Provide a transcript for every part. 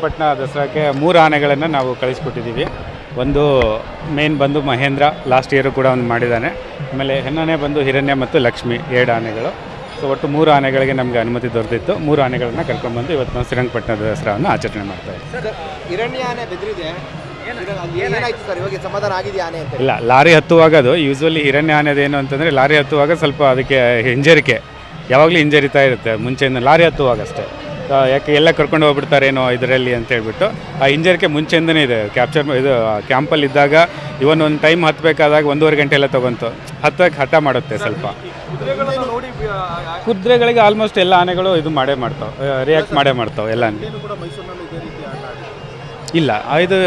ಪಟ್ಟಣ ದಸರಾಕ್ಕೆ 3 ಆನೆಗಳನ್ನು ನಾವು ಕಳಿಸ್ಕೊಟ್ಟಿದ್ದೀವಿ. ಒಂದು ಮೇನ್ ಬಂದು ಮಹೇಂದ್ರ, ಲಾಸ್ಟ್ ಇಯರು ಕೂಡ ಒಂದು ಮಾಡಿದ್ದಾನೆ. ಆಮೇಲೆ ಹೆಣ್ಣಾನೆ ಬಂದು ಹಿರಣ್ಯ ಮತ್ತು ಲಕ್ಷ್ಮಿ 2 ಆನೆಗಳು. ಸೊ ಒಟ್ಟು 3 ಆನೆಗಳಿಗೆ ನಮಗೆ ಅನುಮತಿ ದೊರೆತಿತ್ತು. 3 ಆನೆಗಳನ್ನು ಕರ್ಕೊಂಡ್ಬಂದು ಇವತ್ತು ನಾವು ಶ್ರೀರಂಗಪಟ್ಟಣ ದಸರಾವನ್ನು ಆಚರಣೆ ಮಾಡ್ತೇವೆ. ಇಲ್ಲ, ಲಾರಿ ಹತ್ತುವಾಗ ಅದು ಯೂಶ್ವಲಿ ಹಿರಣ್ಯ ಆನೆದೇನು ಅಂತಂದರೆ ಲಾರಿ ಹತ್ತುವಾಗ ಸ್ವಲ್ಪ ಅದಕ್ಕೆ ಹಿಂಜರಿಕೆ ಯಾವಾಗಲೂ ಹಿಂಜರಿತಾ ಇರುತ್ತೆ ಮುಂಚೆಯಿಂದ, ಲಾರಿ ಹತ್ತುವಾಗ ಅಷ್ಟೇ. ಯಾಕೆ ಎಲ್ಲ ಕರ್ಕೊಂಡು ಹೋಗ್ಬಿಡ್ತಾರೇನೋ ಇದರಲ್ಲಿ ಅಂತ ಹೇಳ್ಬಿಟ್ಟು ಆ ಹಿಂಜರಿಕೆ ಮುಂಚೆಯಿಂದನೇ ಇದೆ. ಇದು ಕ್ಯಾಂಪಲ್ಲಿ ಇದ್ದಾಗ ಇವನ್ ಒಂದು ಟೈಮ್ ಹತ್ತಬೇಕಾದಾಗ 1.5 ಗಂಟೆ ಎಲ್ಲ ತೊಗೊಂತು ಹತ್ತಕ್ಕೆ ಹಠ ಮಾಡುತ್ತೆ ಸ್ವಲ್ಪ. ಕುದುರೆಗಳಿಗೆ ಆಲ್ಮೋಸ್ಟ್ ಎಲ್ಲ ಆನೆಗಳು ಇದು ರಿಯಾಕ್ಟ್ ಮಾಡ್ತಾವೆ ಎಲ್ಲ. ಇಲ್ಲ, ಇದು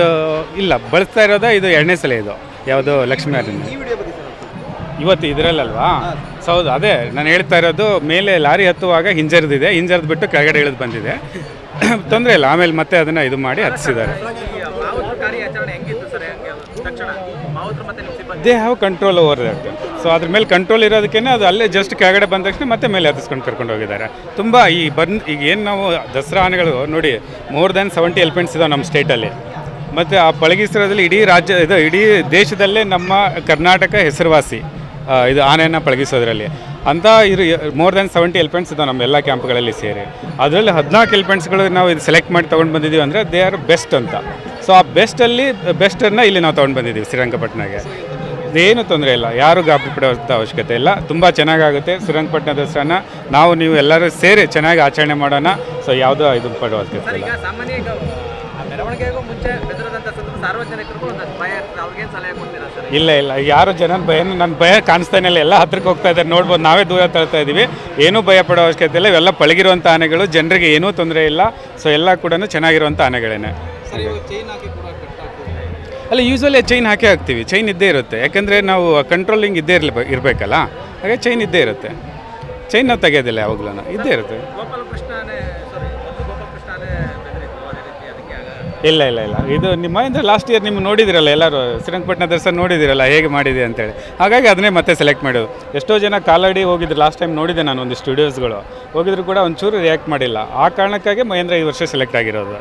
ಇಲ್ಲ, ಬಳಸ್ತಾ ಇರೋದೇ ಇದು 2ನೇ ಸಲ. ಇದು ಯಾವುದು ಲಕ್ಷ್ಮೀನಾರಾಯಣ ಇವತ್ತು ಇದರಲ್ಲಲ್ವಾ? ಸೊ ಹೌದು, ಅದೇ ನಾನು ಹೇಳ್ತಾ ಇರೋದು. ಮೇಲೆ ಲಾರಿ ಹತ್ತುವಾಗ ಹಿಂಜರಿದು ಬಿಟ್ಟು ಕೆಳಗಡೆ ಇಳಿದು ಬಂದಿದೆ. ತೊಂದರೆ ಇಲ್ಲ, ಆಮೇಲೆ ಮತ್ತೆ ಅದನ್ನು ಇದು ಮಾಡಿ ಹತ್ತಿಸಿದ್ದಾರೆ. They have control over that. So ಅದ್ರ ಮೇಲೆ ಕಂಟ್ರೋಲ್ ಇರೋದಕ್ಕೇ ಅದು ಅಲ್ಲೇ ಜಸ್ಟ್ ಕೆಳಗಡೆ ಬಂದ ತಕ್ಷಣ ಮತ್ತೆ ಮೇಲೆ ಹತ್ತಿಸ್ಕೊಂಡು ಕರ್ಕೊಂಡು ಹೋಗಿದ್ದಾರೆ. ತುಂಬ ಈಗ ಏನು ನಾವು ದಸರಾ ಆನೆಗಳು ನೋಡಿ ಮೋರ್ ದ್ಯಾನ್ 70 ಎಲಿಫೆಂಟ್ಸ್ ಇದಾವೆ ನಮ್ಮ ಸ್ಟೇಟಲ್ಲಿ. ಮತ್ತು ಆ ಪಳಗಿಸಿರೋದ್ರಲ್ಲಿ ಇಡೀ ದೇಶದಲ್ಲೇ ನಮ್ಮ ಕರ್ನಾಟಕ ಹೆಸರುವಾಸಿ ಇದು ಆನೆಯನ್ನು ಪಳಗಿಸೋದ್ರಲ್ಲಿ. ಅಂತ ಇದು ಮೋರ್ ದ್ಯಾನ್ 70 ಎಲಿಫೆಂಟ್ಸ್ ಇದಾವೆ ನಮ್ಮ ಎಲ್ಲ ಕ್ಯಾಂಪ್ಗಳಲ್ಲಿ ಸೇರಿ. ಅದರಲ್ಲಿ 14 ಎಲಿಫೆಂಟ್ಸ್ಗಳು ನಾವು ಇದು ಸೆಲೆಕ್ಟ್ ಮಾಡಿ ತೊಗೊಂಡು ಬಂದಿದ್ದೀವಿ ಅಂದರೆ ದೇ ಆರ್ ಬೆಸ್ಟ್ ಅಂತ. ಸೊ ಆ ಬೆಸ್ಟನ್ನು ಇಲ್ಲಿ ನಾವು ತೊಗೊಂಡು ಬಂದಿದ್ದೀವಿ ಶ್ರೀರಂಗಪಟ್ಟಣಗೆ. ಏನು ತೊಂದರೆ ಇಲ್ಲ, ಯಾರೂ ಗಾಬರಿ ಪಡೋಂಥ ಅವಶ್ಯಕತೆ ಇಲ್ಲ. ತುಂಬ ಚೆನ್ನಾಗಾಗುತ್ತೆ ಶ್ರೀರಂಗಪಟ್ಟಣ ದಸರಾನ ನೀವು ಎಲ್ಲರೂ ಸೇರಿ ಚೆನ್ನಾಗಿ ಆಚರಣೆ ಮಾಡೋಣ. ಸೊ ಯಾವುದೋ ಇದು ಪಡೋ ಅವಶ್ಯಕತೆ ಇಲ್ಲ. ಇಲ್ಲ, ಯಾರು ನನ್ನ ಭಯ ಕಾಣಿಸ್ತಾನೆ ಇಲ್ಲ. ಎಲ್ಲ ಹತ್ರಕ್ಕೆ ಹೋಗ್ತಾ ಇದ್ದಾರೆ, ನೋಡ್ಬೋದು. ನಾವೇ ದೂರ ತಳ್ತಾ ಇದ್ದೀವಿ. ಏನೂ ಭಯ ಪಡೋ ಅವಶ್ಯಕತೆ ಇಲ್ಲ. ಇವೆಲ್ಲ ಪಳಗಿರುವಂಥ ಆನೆಗಳು, ಜನರಿಗೆ ಏನೂ ತೊಂದರೆ ಇಲ್ಲ. ಸೊ ಎಲ್ಲ ಕೂಡ ಚೆನ್ನಾಗಿರುವಂಥ ಆನೆಗಳೇನೆ. ಅಲ್ಲ, ಯೂಶ್ವಲಿ ಚೈನ್ ಹಾಕ್ತೀವಿ. ಚೈನ್ ಇದ್ದೇ ಇರುತ್ತೆ, ಯಾಕಂದರೆ ನಾವು ಕಂಟ್ರೋಲಿಂಗ್ ಇದ್ದೇ ಇರಬೇಕಲ್ಲ. ಹಾಗೆ ಚೈನ್ ಇದ್ದೇ ಇರುತ್ತೆ. ಚೈನ್ ನಾವು ತೆಗೆಯೋದಿಲ್ಲ, ಯಾವಾಗಲೂ ಇದ್ದೇ ಇರುತ್ತೆ. ಇಲ್ಲ, ಇದು ನಿಮ್ಮ ಲಾಸ್ಟ್ ಇಯರ್ ನಿಮ್ಮ ನೋಡಿದಿರಲ್ಲ, ಎಲ್ಲರೂ ಶ್ರೀರಂಗಪಟ್ಟಣ ದಸರಾ ನೋಡಿದಿರಲ್ಲ ಹೇಗೆ ಮಾಡಿದೆ ಅಂತೇಳಿ. ಹಾಗಾಗಿ ಅದನ್ನೇ ಮತ್ತೆ ಸೆಲೆಕ್ಟ್ ಮಾಡೋದು. ಎಷ್ಟೋ ಜನ ಕಾಲಡಿ ಹೋಗಿದ್ರು, ಲಾಸ್ಟ್ ಟೈಮ್ ನೋಡಿದೆ ನಾನು ಒಂದಿಷ್ಟು ಸ್ಟುಡಿಯೋಸ್ಗಳು ಹೋಗಿದ್ರು ಕೂಡ ಒಂಚೂರು ರಿಯಾಕ್ಟ್ ಮಾಡಿಲ್ಲ. ಆ ಕಾರಣಕ್ಕಾಗಿ ಮಹೇಂದ್ರ ಈ ವರ್ಷ ಸೆಲೆಕ್ಟ್ ಆಗಿರೋದು.